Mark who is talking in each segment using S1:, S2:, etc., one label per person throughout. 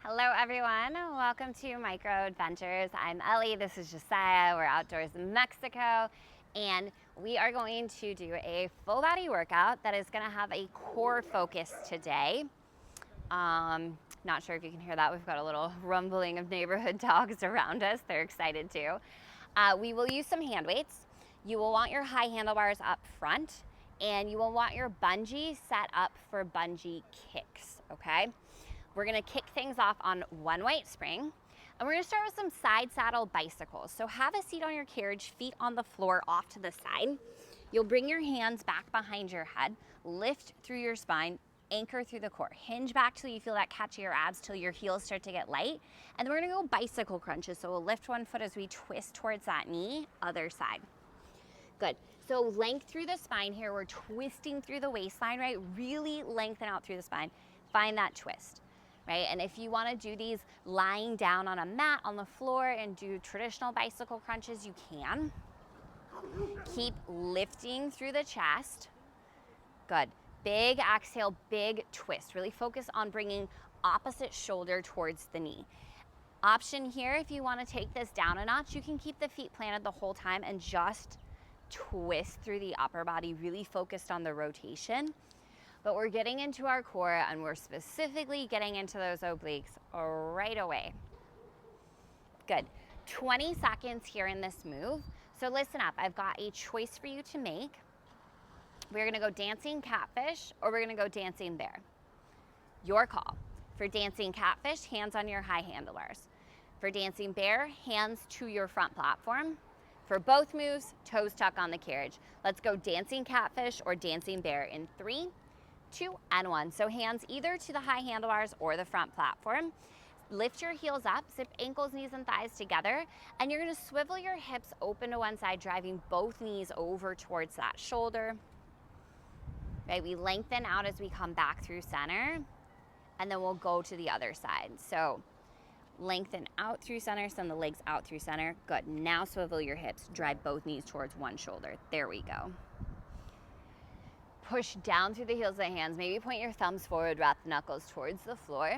S1: Hello everyone, welcome to Micro Adventures. I'm Ellie, this is Josiah, we're outdoors in Mexico, and we are going to do a full body workout that is gonna have a core focus today. Not sure if you can hear that, we've got a little rumbling of neighborhood dogs around us, they're excited too. We will use some hand weights. You will want your high handlebars up front, and you will want your bungee set up for bungee kicks, okay? We're gonna kick things off on one weight spring, and we're gonna start with some side saddle bicycles. So have a seat on your carriage, feet on the floor off to the side. You'll bring your hands back behind your head, lift through your spine, anchor through the core. Hinge back till you feel that catch of your abs, till your heels start to get light. And then we're gonna go bicycle crunches. So we'll lift one foot as we twist towards that knee, other side. Good. So length through the spine here. We're twisting through the waistline, right? Really lengthen out through the spine. Find that twist. Right? And if you want to do these lying down on a mat on the floor and do traditional bicycle crunches, you can. Keep lifting through the chest. Good. Big exhale, big twist. Really focus on bringing opposite shoulder towards the knee. Option here, if you want to take this down a notch, you can keep the feet planted the whole time and just twist through the upper body, really focused on the rotation. But we're getting into our core, and we're specifically getting into those obliques right away. Good. 20 seconds here in this move. So listen up, I've got a choice for you to make. We're gonna go dancing catfish, or we're gonna go dancing bear. Your call. For dancing catfish, hands on your high handlebars. For dancing bear, hands to your front platform. For both moves, toes tuck on the carriage. Let's go dancing catfish or dancing bear in 3, 2, and 1. So hands either to the high handlebars or the front platform. Lift your heels up, zip ankles, knees, and thighs together, and you're gonna swivel your hips open to one side, driving both knees over towards that shoulder. Right, we lengthen out as we come back through center, and then we'll go to the other side. So lengthen out through center, send the legs out through center. Good, now swivel your hips, drive both knees towards one shoulder. There we go. Push down through the heels of the hands. Maybe point your thumbs forward, wrap the knuckles towards the floor.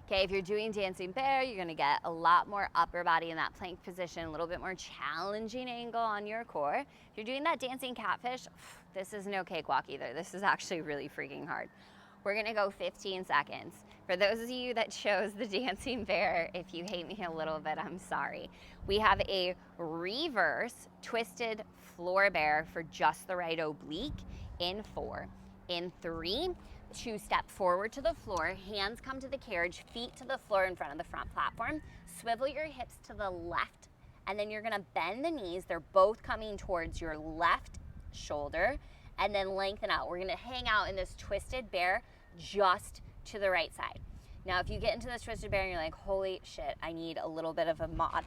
S1: Okay, if you're doing dancing bear, you're gonna get a lot more upper body in that plank position, a little bit more challenging angle on your core. If you're doing that dancing catfish, this is no cakewalk either. This is actually really freaking hard. We're gonna go 15 seconds. For those of you that chose the dancing bear, if you hate me a little bit, I'm sorry. We have a reverse twisted floor bear for just the right oblique in 4. In 3, 2 step forward to the floor, hands come to the carriage, feet to the floor in front of the front platform. Swivel your hips to the left, and then you're gonna bend the knees. They're both coming towards your left shoulder, and then lengthen out. We're gonna hang out in this twisted bear just to the right side. Now, if you get into this twisted bear and you're like, holy shit, I need a little bit of a mod,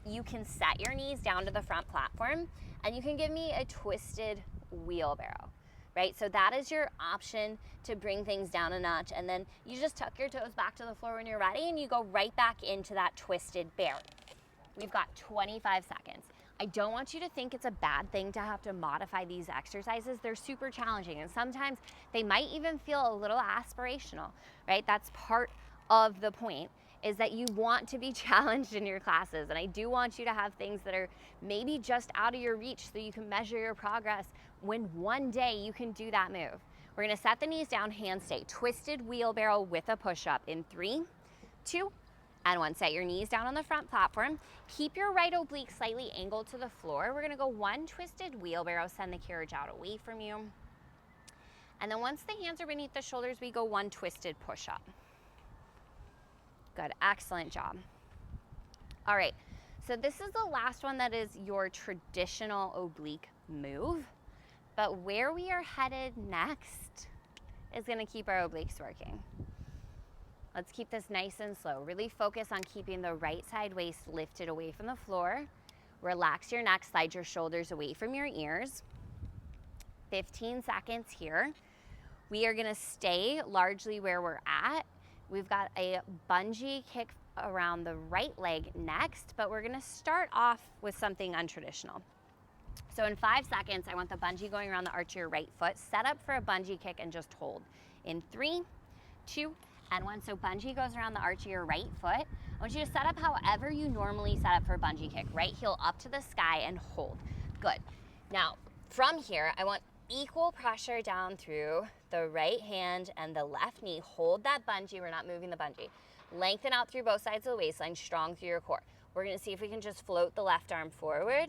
S1: you can set your knees down to the front platform, and you can give me a twisted wheelbarrow, right? So that is your option to bring things down a notch, and then you just tuck your toes back to the floor when you're ready, and you go right back into that twisted bear. We've got 25 seconds. I don't want you to think it's a bad thing to have to modify these exercises. They're super challenging, and sometimes they might even feel a little aspirational, right? That's part of the point, is that you want to be challenged in your classes. And I do want you to have things that are maybe just out of your reach so you can measure your progress when one day you can do that move. We're gonna set the knees down, hands stay. Twisted wheelbarrow with a push-up in 3, 2, and 1. Set your knees down on the front platform. Keep your right oblique slightly angled to the floor. We're gonna go 1 twisted wheelbarrow, send the carriage out away from you. And then once the hands are beneath the shoulders, we go 1 twisted push-up. Good, excellent job. All right, so this is the last one that is your traditional oblique move, but where we are headed next is gonna keep our obliques working. Let's keep this nice and slow. Really focus on keeping the right side waist lifted away from the floor. Relax your neck, slide your shoulders away from your ears. 15 seconds here. We are gonna stay largely where we're at. We've got a bungee kick around the right leg next, but we're gonna start off with something untraditional. So in 5 seconds, I want the bungee going around the arch of your right foot. Set up for a bungee kick and just hold. In 3, 2, and one. So bungee goes around the arch of your right foot. I want you to set up however you normally set up for a bungee kick. Right heel up to the sky and hold. Good. Now, from here, I want equal pressure down through the right hand and the left knee. Hold that bungee. We're not moving the bungee. Lengthen out through both sides of the waistline, strong through your core. We're gonna see if we can just float the left arm forward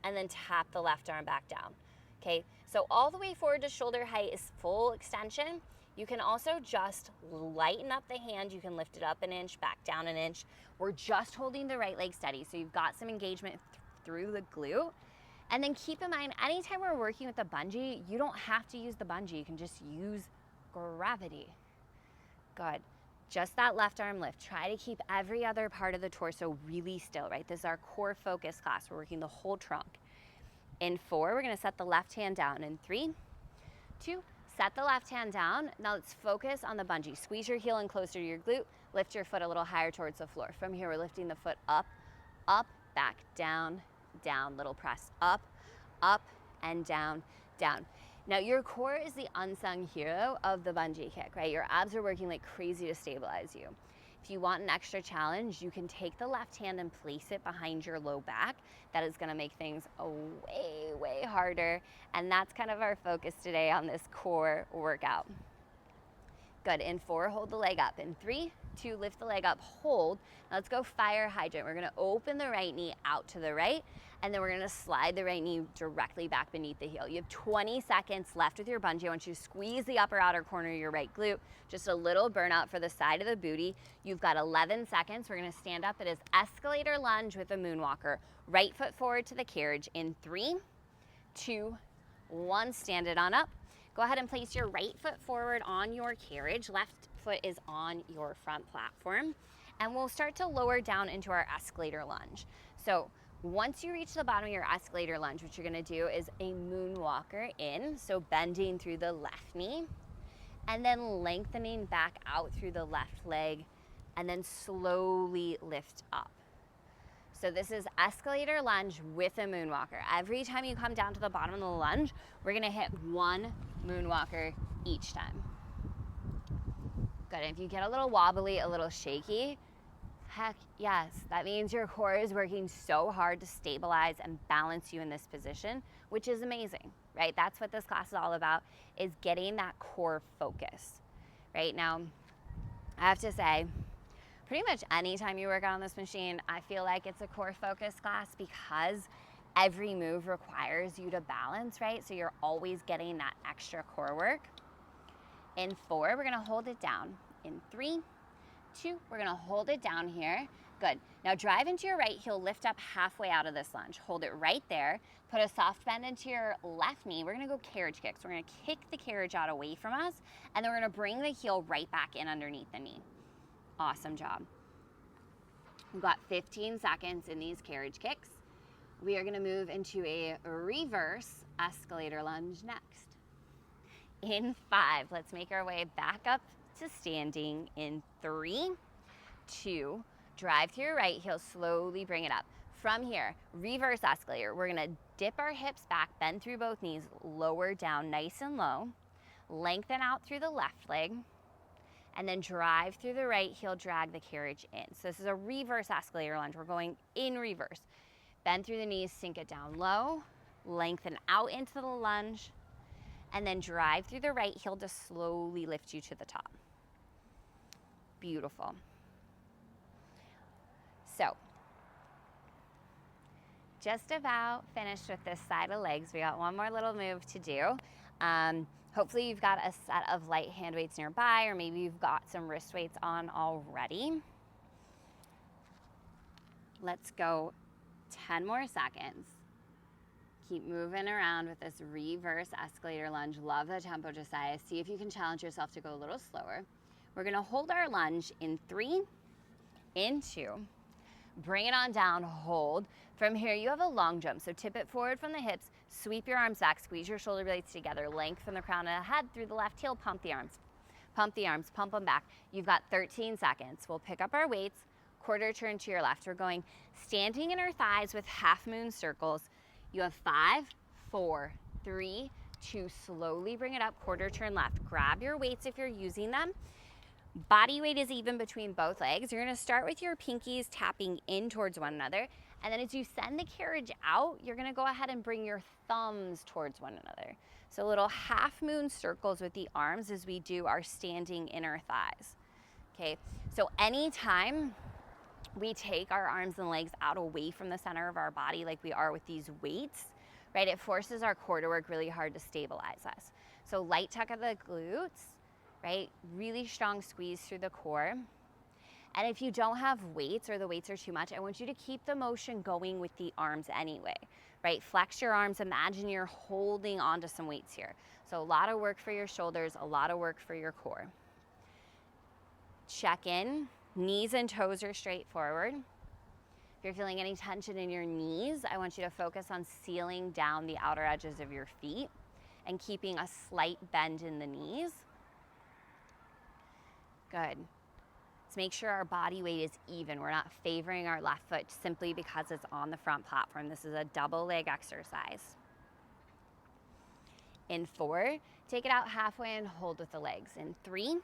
S1: and then tap the left arm back down. Okay, so all the way forward to shoulder height is full extension. You can also just lighten up the hand. You can lift it up an inch, back down an inch. We're just holding the right leg steady, so you've got some engagement through the glute. And then keep in mind, anytime we're working with the bungee, you don't have to use the bungee. You can just use gravity. Good. Just that left arm lift. Try to keep every other part of the torso really still, right? This is our core focus class. We're working the whole trunk. In 4, we're gonna set the left hand down. In 3, 2, set the left hand down. Now let's focus on the bungee. Squeeze your heel in closer to your glute. Lift your foot a little higher towards the floor. From here, we're lifting the foot up, up, back, down, down. Little press up, up, and down, down. Now your core is the unsung hero of the bungee kick, right? Your abs are working like crazy to stabilize you. If you want an extra challenge, you can take the left hand and place it behind your low back. That is gonna make things way, way harder. And that's kind of our focus today on this core workout. Good, in 4, hold the leg up. In 3, 2, lift the leg up, hold. Now let's go fire hydrant. We're gonna open the right knee out to the right, and then we're gonna slide the right knee directly back beneath the heel. You have 20 seconds left with your bungee. I want you to squeeze the upper outer corner of your right glute, just a little burnout for the side of the booty. You've got 11 seconds. We're gonna stand up. It is escalator lunge with a moonwalker. Right foot forward to the carriage. In 3, 2, 1, stand it on up. Go ahead and place your right foot forward on your carriage. Left foot is on your front platform. And we'll start to lower down into our escalator lunge. So once you reach the bottom of your escalator lunge, what you're gonna do is a moonwalker in, so bending through the left knee, and then lengthening back out through the left leg, and then slowly lift up. So this is escalator lunge with a moonwalker. Every time you come down to the bottom of the lunge, we're gonna hit 1 moonwalker each time. Good, and if you get a little wobbly, a little shaky, heck yes, that means your core is working so hard to stabilize and balance you in this position, which is amazing, right? That's what this class is all about, is getting that core focus. Right now, I have to say, pretty much anytime you work out on this machine, I feel like it's a core focus class because every move requires you to balance, right? So you're always getting that extra core work. In 4, we're gonna hold it down. In 3, 2, we're gonna hold it down here. Good. Now drive into your right heel, lift up halfway out of this lunge. Hold it right there. Put a soft bend into your left knee. We're gonna go carriage kicks. We're gonna kick the carriage out away from us, and then we're gonna bring the heel right back in underneath the knee. Awesome job. We've got 15 seconds in these carriage kicks. We are gonna move into a reverse escalator lunge next. In 5, let's make our way back up to standing. In 3, 2, drive through your right heel, slowly bring it up. From here, reverse escalator. We're gonna dip our hips back, bend through both knees, lower down nice and low, lengthen out through the left leg, and then drive through the right heel, drag the carriage in. So this is a reverse escalator lunge. We're going in reverse. Bend through the knees, sink it down low, lengthen out into the lunge, and then drive through the right heel to slowly lift you to the top. Beautiful. So, just about finished with this side of legs. We got one more little move to do. Hopefully you've got a set of light hand weights nearby, or maybe you've got some wrist weights on already. Let's go 10 more seconds. Keep moving around with this reverse escalator lunge. Love the tempo, Josiah. See if you can challenge yourself to go a little slower. We're gonna hold our lunge in 3, in 2, bring it on down, hold. From here, you have a long jump, so tip it forward from the hips, sweep your arms back, squeeze your shoulder blades together, lengthen the crown of the head through the left heel, pump the arms, pump them back. You've got 13 seconds. We'll pick up our weights, quarter turn to your left. We're going standing in our thighs with half moon circles. You have 5, 4, 3, 2, slowly bring it up, quarter turn left. Grab your weights if you're using them. Body weight is even between both legs. You're gonna start with your pinkies tapping in towards one another. And then as you send the carriage out, you're gonna go ahead and bring your thumbs towards one another. So little half moon circles with the arms as we do our standing inner thighs. Okay, so anytime we take our arms and legs out away from the center of our body like we are with these weights, right, it forces our core to work really hard to stabilize us. So light tuck of the glutes, right, really strong squeeze through the core. And if you don't have weights or the weights are too much, I want you to keep the motion going with the arms anyway, right? Flex your arms, imagine you're holding onto some weights here. So a lot of work for your shoulders, a lot of work for your core. Check in, knees and toes are straight forward. If you're feeling any tension in your knees, I want you to focus on sealing down the outer edges of your feet and keeping a slight bend in the knees. Good. Let's make sure our body weight is even. We're not favoring our left foot simply because it's on the front platform. This is a double leg exercise. In 4, take it out halfway and hold with the legs. In 3,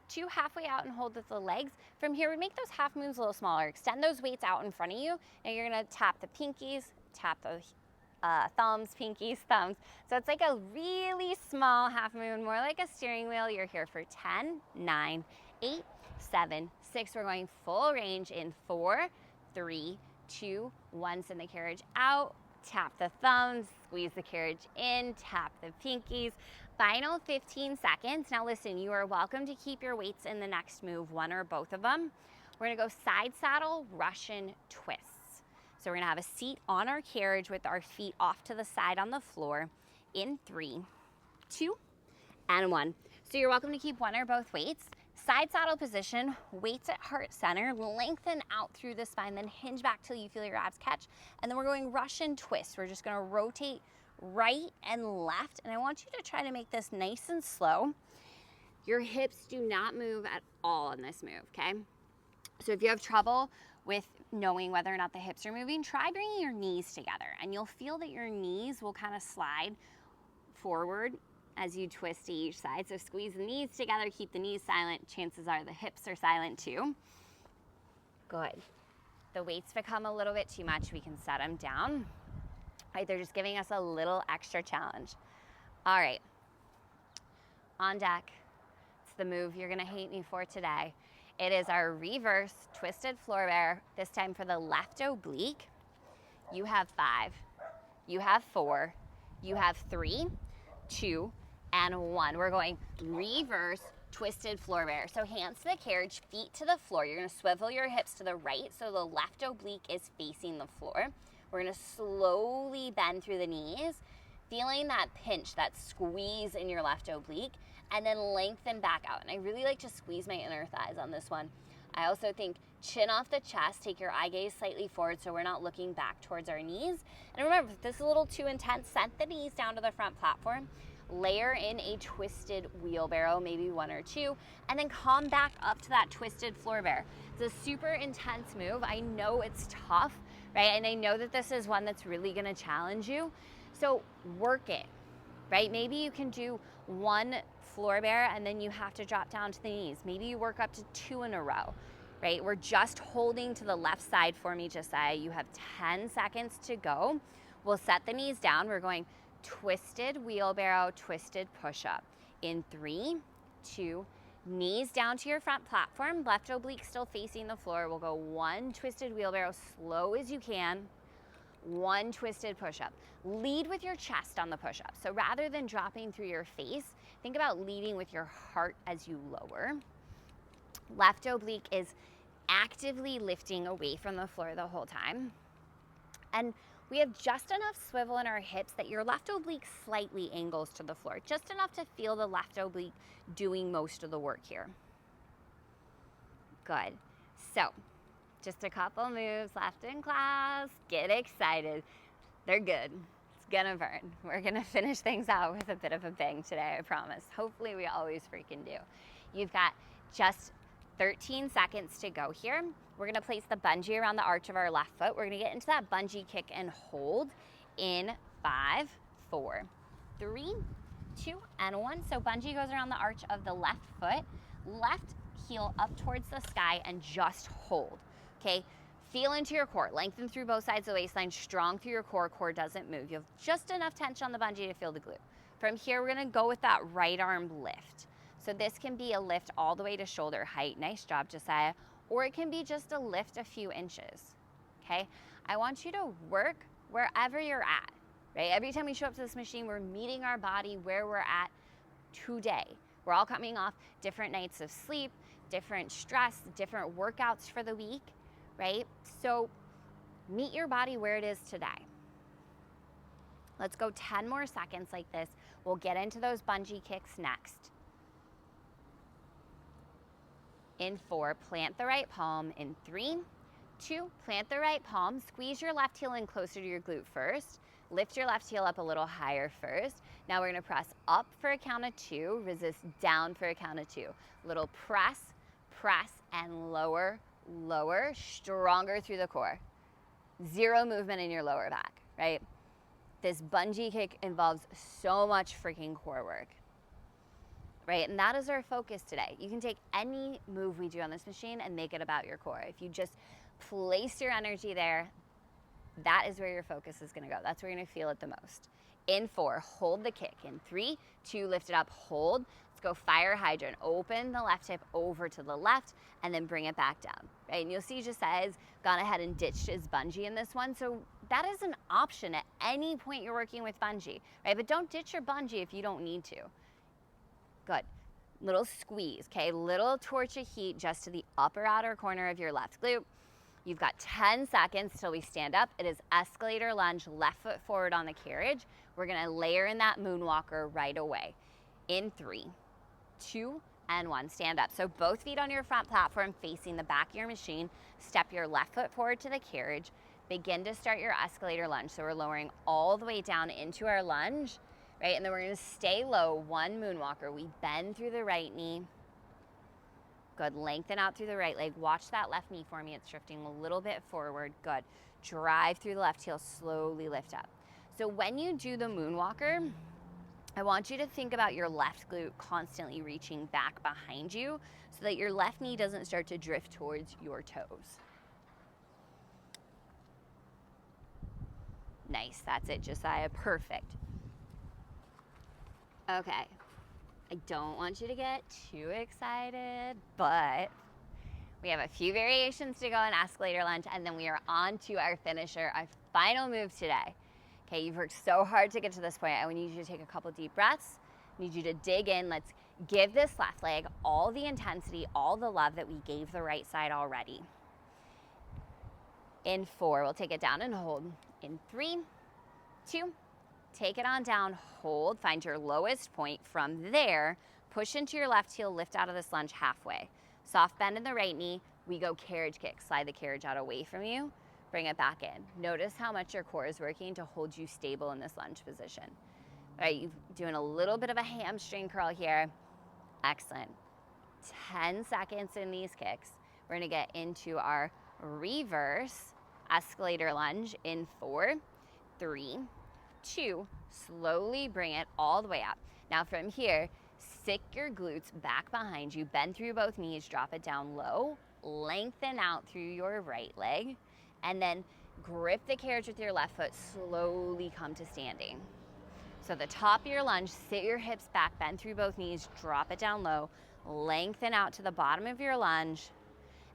S1: 2, halfway out and hold with the legs. From here, we make those half moons a little smaller. Extend those weights out in front of you, and you're gonna tap the pinkies, tap the thumbs, pinkies, thumbs. So it's like a really small half moon, more like a steering wheel. You're here for 10, 9, 8, 7, 6. We're going full range in 4, 3, 2, 1. Send the carriage out, tap the thumbs, squeeze the carriage in, tap the pinkies. Final 15 seconds. Now listen, you are welcome to keep your weights in the next move, one or both of them. We're gonna go side saddle, Russian twists. So we're gonna have a seat on our carriage with our feet off to the side on the floor in 3, 2, and 1. So you're welcome to keep one or both weights. Side saddle position, weights at heart center, lengthen out through the spine, then hinge back till you feel your abs catch. And then we're going Russian twist. We're just gonna rotate right and left. And I want you to try to make this nice and slow. Your hips do not move at all in this move, okay? So if you have trouble with knowing whether or not the hips are moving, try bringing your knees together and you'll feel that your knees will kind of slide forward as you twist to each side. So squeeze the knees together, keep the knees silent. Chances are the hips are silent too. Good. The weights become a little bit too much, we can set them down. Right, they're just giving us a little extra challenge. All right, on deck. It's the move you're gonna hate me for today. It is our reverse twisted floor bear, this time for the left oblique. You have 5, you have 4, you have 3, 2, and 1. We're going reverse twisted floor bear. So hands to the carriage, feet to the floor. You're gonna swivel your hips to the right so the left oblique is facing the floor. We're gonna slowly bend through the knees, feeling that pinch, that squeeze in your left oblique, and then lengthen back out. And I really like to squeeze my inner thighs on this one. I also think chin off the chest, take your eye gaze slightly forward so we're not looking back towards our knees. And remember, if this is a little too intense, send the knees down to the front platform, layer in a twisted wheelbarrow, maybe 1 or 2, and then come back up to that twisted floor bear. It's a super intense move. I know it's tough, right? And I know that this is one that's really gonna challenge you. So work it, right? Maybe you can do 1 floor bear and then you have to drop down to the knees. Maybe you work up to 2 in a row, right? We're just holding to the left side for me, Josiah. You have 10 seconds to go. We'll set the knees down. We're going twisted wheelbarrow, twisted push-up. In 3, 2, knees down to your front platform, left oblique still facing the floor. We'll go 1 twisted wheelbarrow, slow as you can. 1 twisted push-up. Lead with your chest on the push-up. So rather than dropping through your face, think about leading with your heart as you lower. Left oblique is actively lifting away from the floor the whole time. And we have just enough swivel in our hips that your left oblique slightly angles to the floor, just enough to feel the left oblique doing most of the work here. Good. So, just a couple moves left in class. Get excited. They're good. It's gonna burn. We're gonna finish things out with a bit of a bang today, I promise. Hopefully we always freaking do. You've got just 13 seconds to go here. We're gonna place the bungee around the arch of our left foot. We're gonna get into that bungee kick and hold in 5, 4, 3, 2, and 1. So bungee goes around the arch of the left foot. Left heel up towards the sky and just hold, okay? Feel into your core, lengthen through both sides of the waistline, strong through your core, core doesn't move. You have just enough tension on the bungee to feel the glute. From here, we're gonna go with that right arm lift. So this can be a lift all the way to shoulder height. Nice job, Josiah. Or it can be just a lift a few inches, okay? I want you to work wherever you're at, right? Every time we show up to this machine, we're meeting our body where we're at today. We're all coming off different nights of sleep, different stress, different workouts for the week, right? So meet your body where it is today. Let's go 10 more seconds like this. We'll get into those bungee kicks next. In 4, plant the right palm. In 3, 2, plant the right palm. Squeeze your left heel in closer to your glute first. Lift your left heel up a little higher first. Now we're gonna press up for a count of 2, resist down for a count of 2. Little press, press, and lower, lower, stronger through the core. Zero movement in your lower back, right? This bungee kick involves so much freaking core work, right? And that is our focus today. You can take any move we do on this machine and make it about your core. If you just place your energy there, that is where your focus is gonna go. That's where you're gonna feel it the most. In 4, hold the kick. In 3, 2, lift it up, hold. Let's go fire hydrant. Open the left hip over to the left and then bring it back down, right? And you'll see Josiah's gone ahead and ditched his bungee in this one. So that is an option at any point you're working with bungee, right? But don't ditch your bungee if you don't need to. Good. Little squeeze, okay? Little torch of heat just to the upper outer corner of your left glute. You've got 10 seconds till we stand up. It is escalator lunge, left foot forward on the carriage. We're gonna layer in that moonwalker right away. In 3, 2, and 1, stand up. So both feet on your front platform facing the back of your machine. Step your left foot forward to the carriage. Begin to start your escalator lunge. So we're lowering all the way down into our lunge, right? And then we're gonna stay low, 1 moonwalker. We bend through the right knee. Good, lengthen out through the right leg. Watch that left knee for me. It's drifting a little bit forward. Good. Drive through the left heel, slowly lift up. So when you do the moonwalker, I want you to think about your left glute constantly reaching back behind you so that your left knee doesn't start to drift towards your toes. Nice, that's it, Josiah, perfect. Okay. I don't want you to get too excited, but we have a few variations to go in escalator lunge, and then we are on to our finisher, our final move today. Okay, you've worked so hard to get to this point. I need you to take a couple deep breaths. I need you to dig in. Let's give this left leg all the intensity, all the love that we gave the right side already. In 4, we'll take it down and hold. In 3, 2, take it on down, hold, find your lowest point. From there, push into your left heel, lift out of this lunge halfway. Soft bend in the right knee, we go carriage kick. Slide the carriage out away from you, bring it back in. Notice how much your core is working to hold you stable in this lunge position. All right, you're doing a little bit of a hamstring curl here. Excellent. 10 seconds in these kicks. We're gonna get into our reverse escalator lunge in 4, 3, 2, slowly bring it all the way up. Now from here, stick your glutes back behind you, bend through both knees, drop it down low, lengthen out through your right leg, and then grip the carriage with your left foot, slowly come to standing. So the top of your lunge, sit your hips back, bend through both knees, drop it down low, lengthen out to the bottom of your lunge,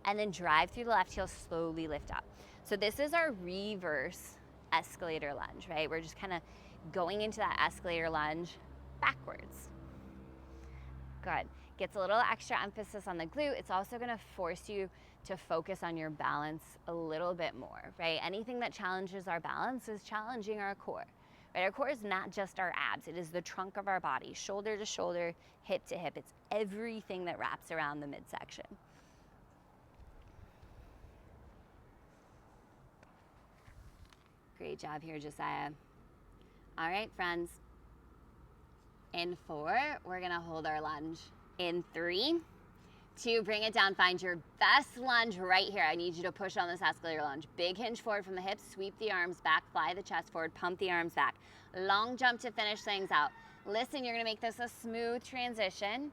S1: and then drive through the left heel, slowly lift up. So this is our reverse escalator lunge, right? We're just kind of going into that escalator lunge backwards. Good. Gets a little extra emphasis on the glute. It's also going to force you to focus on your balance a little bit more, right? Anything that challenges our balance is challenging our core, right? Our core is not just our abs. It is the trunk of our body, shoulder to shoulder, hip to hip. It's everything that wraps around the midsection. Great job here, Josiah. All right, friends. In 4, we're gonna hold our lunge. In 3, 2, bring it down. Find your best lunge right here. I need you to push on this escalator lunge. Big hinge forward from the hips, sweep the arms back, fly the chest forward, pump the arms back. Long jump to finish things out. Listen, you're gonna make this a smooth transition.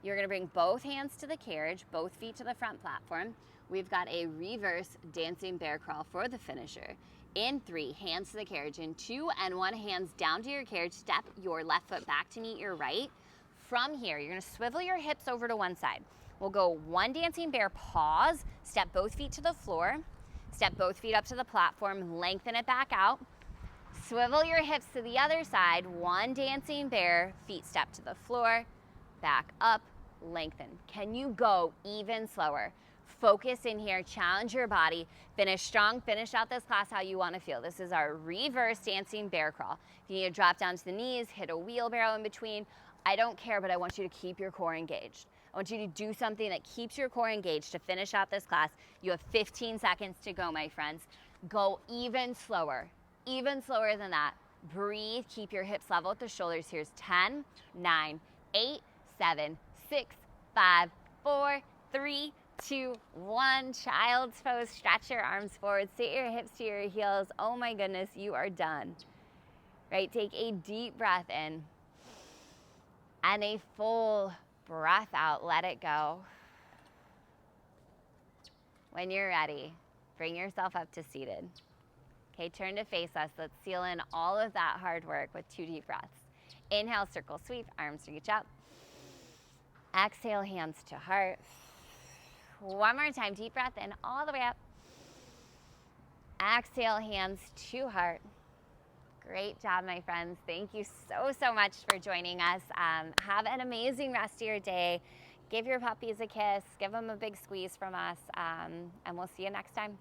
S1: You're gonna bring both hands to the carriage, both feet to the front platform. We've got a reverse dancing bear crawl for the finisher. In 3, hands to the carriage. In 2 and 1, hands down to your carriage. Step your left foot back to meet your right. From here, you're gonna swivel your hips over to one side. We'll go 1 dancing bear, pause, step both feet to the floor, step both feet up to the platform, lengthen it back out. Swivel your hips to the other side, 1 dancing bear, feet step to the floor, back up, lengthen. Can you go even slower? Focus in here, challenge your body, finish strong, finish out this class how you want to feel. This is our reverse dancing bear crawl. If you need to drop down to the knees, hit a wheelbarrow in between, I don't care, but I want you to keep your core engaged. I want you to do something that keeps your core engaged to finish out this class. You have 15 seconds to go, my friends. Go even slower than that. Breathe, keep your hips level with the shoulders. Here's 10, 9, 8, 7, 6, 5, 4, 3, 2, 1. Child's pose. Stretch your arms forward. Sit your hips to your heels. Oh my goodness, you are done. Right? Take a deep breath in and a full breath out. Let it go. When you're ready, bring yourself up to seated. Okay, turn to face us. Let's seal in all of that hard work with 2 deep breaths. Inhale, circle sweep, arms reach up. Exhale, hands to heart. One more time, deep breath in all the way up. Exhale, hands to heart. Great job, my friends. Thank you so much for joining us. Have an amazing rest of your day. Give your puppies a kiss. Give them a big squeeze from us, and we'll see you next time.